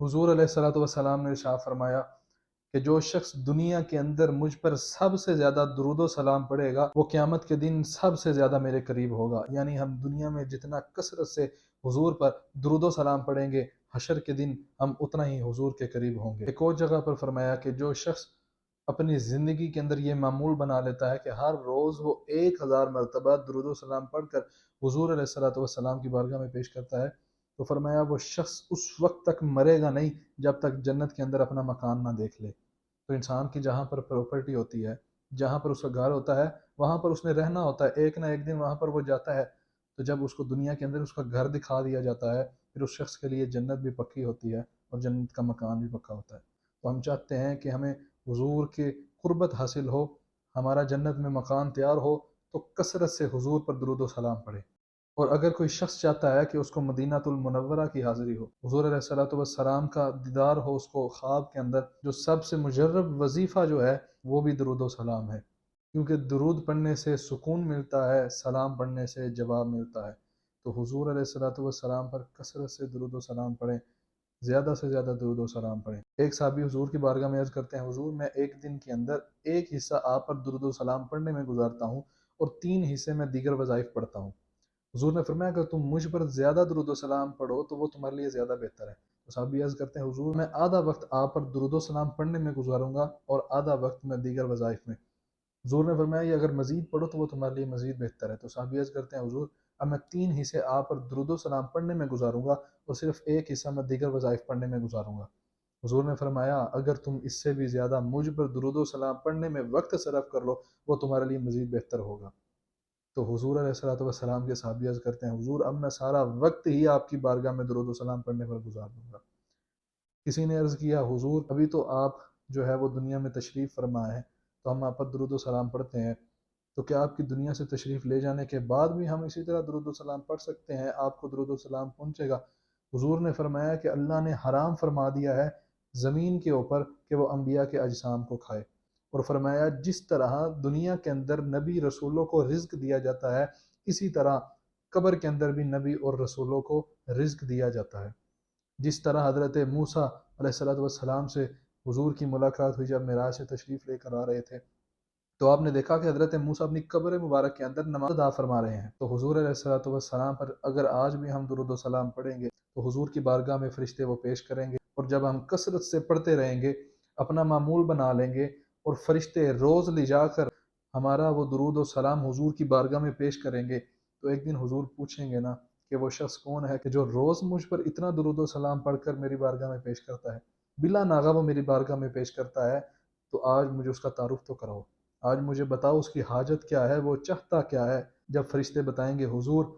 हुजूर अलैहिस्सलातु वस्सलाम ने इरशाद फरमाया कि जो शख्स दुनिया के अंदर मुझ पर सबसे ज़्यादा दुरूद सलाम पढ़ेगा वो क़यामत के दिन सबसे ज़्यादा मेरे करीब होगा। यानी हम दुनिया में जितना कसरत से हुजूर पर दुरूद सलाम पढ़ेंगे, हशर के दिन हम उतना ही हुजूर के करीब होंगे। एक और जगह पर फरमाया कि जो शख्स अपनी ज़िंदगी के अंदर ये मामूल बना लेता है कि हर रोज़ वो 1000 मरतबा दुरूद सलाम पढ़कर हुजूर अलैहिस्सलातु वस्सलाम की बारगाह में पेश करता है, तो फरमाया वो शख्स उस वक्त तक मरेगा नहीं जब तक जन्नत के अंदर अपना मकान ना देख ले। तो इंसान की जहाँ पर प्रॉपर्टी होती है, जहाँ पर उसका घर होता है, वहाँ पर उसने रहना होता है, एक ना एक दिन वहाँ पर वो जाता है। तो जब उसको दुनिया के अंदर उसका घर दिखा दिया जाता है, फिर उस शख्स के लिए जन्नत भी पक्की होती है और जन्नत का मकान भी पक्का होता है। तो हम चाहते हैं कि हमें हुजूर की कुर्बत हासिल हो, हमारा जन्नत में मकान तैयार हो, तो कसरत से हुजूर पर दुरूद व सलाम पढ़ें। और अगर कोई शख्स चाहता है कि उसको मदीनातुल मुनव्वरा की हाज़िरी हो, हुज़ूर अलैहिस्सलातु वस्सलाम का दीदार हो उसको ख्वाब के अंदर, जो सबसे मुजर्रब वजीफ़ा जो है वो भी दुरूद व सलाम है। क्योंकि दुरूद पढ़ने से सुकून मिलता है, सलाम पढ़ने से जवाब मिलता है। तो हुज़ूर अलैहिस्सलातु वस्सलाम पर कसरत से दुरूद व सलाम पढ़ें, ज़्यादा से ज़्यादा दुरूद व सलाम पढ़ें। एक साहबी हुज़ूर की बारगाह में अर्ज़ करते हैं, हुज़ूर मैं एक दिन के अंदर एक हिस्सा आप पर दुरूद व सलाम पढ़ने में गुज़ारता हूँ और 3 हिस्से मैं दीगर वज़ाइफ पढ़ता हूँ। हुजूर ने फरमाया अगर तुम मुझ पर ज़्यादा दुरूद व सलाम पढ़ो तो वो तुम्हारे लिए ज़्यादा बेहतर है। तो साहबी अर्ज़ करते हैं, हुजूर मैं आधा वक्त आप पर दुरूद व सलाम पढ़ने में गुजारूंगा और आधा वक्त मैं दीगर वज़ाइफ में। हुजूर ने फरमाया ये अगर मज़ीद पढ़ो तो वो तुम्हारे लिए मज़ीद बेहतर है। तो साहबी अर्ज़ करते हैं, हुजूर अब मैं 3 हिस्से आप पर दुरूद व सलाम पढ़ने में गुजारूंगा और सिर्फ एक हिस्सा मैं दीगर वज़ाइफ पढ़ने में गुजारूंगा। हुजूर ने फरमाया अगर तुम इससे भी ज़्यादा मुझ पर दुरूद व सलाम पढ़ने में वक्त सरफ कर लो, वो तुम्हारे लिए मज़ीद बेहतर होगा। तो हुजूर अलैहिस्सलातु वस्सलाम के सहाबी अर्ज़ करते हैं, हुजूर अब मैं सारा वक्त ही आपकी बारगाह में दुरूद व सलाम पढ़ने पर गुजार दूंगा। किसी ने अर्ज़ किया, हुजूर अभी तो आप जो है वो दुनिया में तशरीफ़ फरमा है, तो हम आप पर दुरूद व सलाम पढ़ते हैं, तो क्या आपकी दुनिया से तशरीफ़ ले जाने के बाद भी हम इसी तरह दुरूद व सलाम पढ़ सकते हैं, आपको दुरूद व सलाम पहुँचेगा? हुजूर ने फरमाया कि अल्लाह ने हराम फरमा दिया है ज़मीन के ऊपर कि वो अम्बिया के अजसाम को खाए। और फरमाया जिस तरह दुनिया के अंदर नबी रसूलों को रिज़्क दिया जाता है, इसी तरह कब्र के अंदर भी नबी और रसूलों को रिज़्क दिया जाता है। जिस तरह हज़रत मूसा अलैहिस्सलातु वस्सलाम से हुजूर की मुलाकात हुई जब मेराज से तशरीफ़ लेकर आ रहे थे, तो आपने देखा कि हज़रत मूसा अपनी कब्र मुबारक के अंदर नमाज़ अदा फरमा रहे हैं। तो हुजूर अलैहिस्सलातु वस्सलाम पर अगर आज भी हम दुरूद व सलाम पढ़ेंगे, तो हुजूर की बारगाह में फ़रिश्ते वो पेश करेंगे और जब हम कसरत से पढ़ते रहेंगे, अपना मामूल बना लेंगे और फ़रिश्ते रोज़ ले जाकर हमारा वो दुरूद व सलाम हुजूर की बारगाह में पेश करेंगे, तो एक दिन हुजूर पूछेंगे ना कि वो शख्स कौन है कि जो रोज़ मुझ पर इतना दुरूद व सलाम पढ़कर मेरी बारगाह में पेश करता है, बिला नागा वो मेरी बारगाह में पेश करता है, तो आज मुझे उसका तारुफ तो कराओ। आज मुझे बताओ उसकी हाजत क्या है, वो चाहता क्या है? जब फरिश्ते बताएंगे हुजूर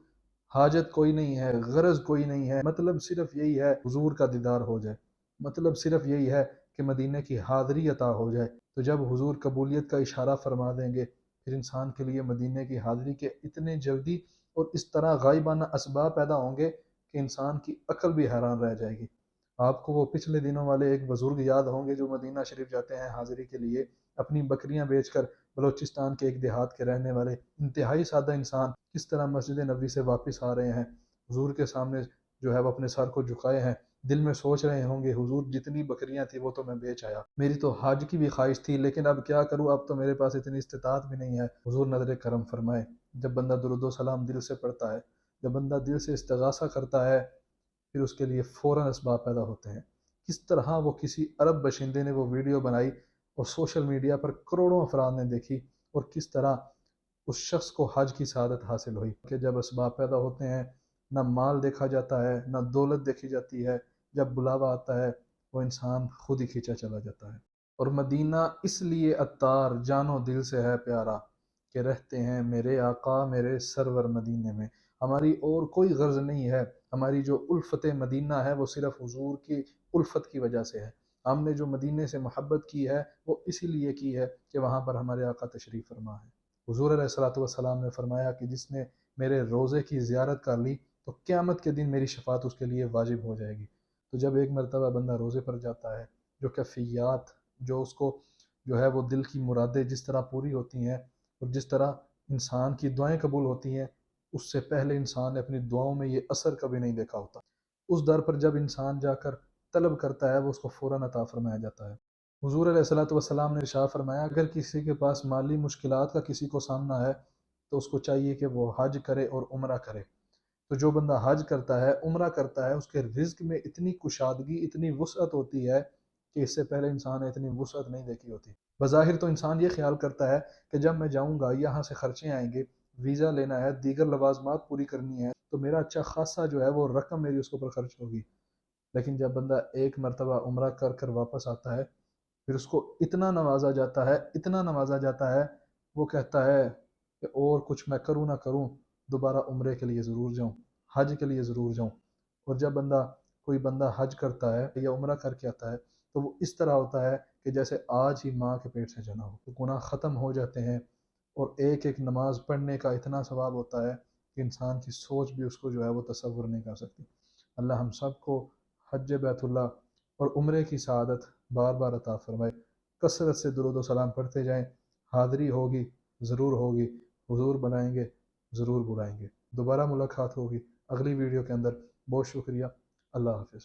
हाजत कोई नहीं है, गरज कोई नहीं है, मतलब सिर्फ यही है हुजूर का दीदार हो जाए, मतलब सिर्फ यही है कि मदीने की हाज़िरी अता हो जाए। तो जब हुजूर कबूलियत का इशारा फरमा देंगे, फिर इंसान के लिए मदीने की हाज़िरी के इतने जल्दी और इस तरह गायबाना असबाब पैदा होंगे कि इंसान की अक्ल भी हैरान रह जाएगी। आपको वो पिछले दिनों वाले एक बुजुर्ग याद होंगे जो मदीना शरीफ जाते हैं हाज़िरी के लिए, अपनी बकरियां बेचकर बलोचिस्तान के एक देहात के रहने वाले इंतहाई सादा इंसान किस तरह मस्जिद नबी से वापस आ रहे हैं, हुजूर के सामने जो है वो अपने सर को झुकाए हैं, दिल में सोच रहे होंगे हुजूर जितनी बकरियां थी वो तो मैं बेच आया, मेरी तो हज की भी ख्वाहिश थी लेकिन अब क्या करूँ, अब तो मेरे पास इतनी इस्तिताअत भी नहीं है। हुजूर नजर करम फरमाए। जब बंदा दुरूद सलाम दिल से पढ़ता है, जब बंदा दिल से इस्तिगासा करता है, फिर उसके लिए फ़ौरन असबाब पैदा होते हैं। किस तरह वो किसी अरब बशिंदे ने वो वीडियो बनाई और सोशल मीडिया पर करोड़ों अफराद ने देखी, और किस तरह उस शख्स को हज की सआदत हासिल हुई कि जब असबाब पैदा होते हैं, ना माल देखा जाता है, ना दौलत देखी जाती है, जब बुलावा आता है वो इंसान खुद ही खींचा चला जाता है। और मदीना इसलिए अत्तार जानो दिल से है प्यारा कि रहते हैं मेरे आका मेरे सरवर मदीने में। हमारी और कोई गर्ज नहीं है, हमारी जो उल्फत मदीना है वो सिर्फ हुजूर की उल्फत की वजह से है। हमने जो मदीने से मोहब्बत की है वो इसीलिए की है कि वहाँ पर हमारे आका तशरीफ़ फरमा है। हुजूर अलैहिस्सलातु वस्सलाम ने फरमाया कि जिसने मेरे रोज़े की ज़ियारत कर ली तो क़यामत के दिन मेरी शफ़ाअत उसके लिए वाजिब हो जाएगी। तो जब एक मरतबा बंदा रोज़े पर जाता है, जो कैफ़ियत जो उसको जो है वो दिल की मुरादें जिस तरह पूरी होती हैं और जिस तरह इंसान की दुआएं कबूल होती हैं, उससे पहले इंसान ने अपनी दुआओं में ये असर कभी नहीं देखा होता। उस दर पर जब इंसान जाकर طلب کرتا ہے وہ اس کو فوراً عطا فرمایا جاتا ہے۔ حضور علیہ الصلوۃ والسلام نے ارشاد فرمایا اگر کسی کے پاس مالی مشکلات کا کسی کو سامنا ہے تو اس کو چاہیے کہ وہ حج کرے اور عمرہ کرے۔ تو جو بندہ حج کرتا ہے، عمرہ کرتا ہے، اس کے رزق میں اتنی کشادگی، اتنی وسعت ہوتی ہے کہ اس سے پہلے انسان نے اتنی وسعت نہیں دیکھی ہوتی۔ بظاہر تو انسان یہ خیال کرتا ہے کہ جب میں جاؤں گا یہاں سے خرچے آئیں گے، ویزا لینا ہے، دیگر لوازمات پوری کرنی ہے، تو میرا اچھا خاصا جو ہے وہ رقم میری اس کے اوپر خرچ ہوگی۔ لیکن جب بندہ ایک مرتبہ عمرہ کر کر واپس آتا ہے، پھر اس کو اتنا نوازا جاتا ہے، اتنا نوازا جاتا ہے، وہ کہتا ہے کہ اور کچھ میں کروں نہ کروں، دوبارہ عمرے کے لیے ضرور جاؤں، حج کے لیے ضرور جاؤں۔ اور جب کوئی بندہ حج کرتا ہے یا عمرہ کر کے آتا ہے تو وہ اس طرح ہوتا ہے کہ جیسے آج ہی ماں کے پیٹ سے جنا ہو، گناہ ختم ہو جاتے ہیں، اور ایک ایک نماز پڑھنے کا اتنا ثواب ہوتا ہے کہ انسان کی سوچ بھی اس کو جو ہے وہ تصور نہیں کر سکتی۔ اللہ ہم سب کو حج بیت اللہ اور عمرے کی سعادت بار بار عطا فرمائے۔ کثرت سے درود و سلام پڑھتے جائیں، حاضری ہوگی، ضرور ہوگی، حضور بلائیں گے، ضرور بلائیں گے۔ دوبارہ ملاقات ہوگی اگلی ویڈیو کے اندر۔ بہت شکریہ، اللہ حافظ۔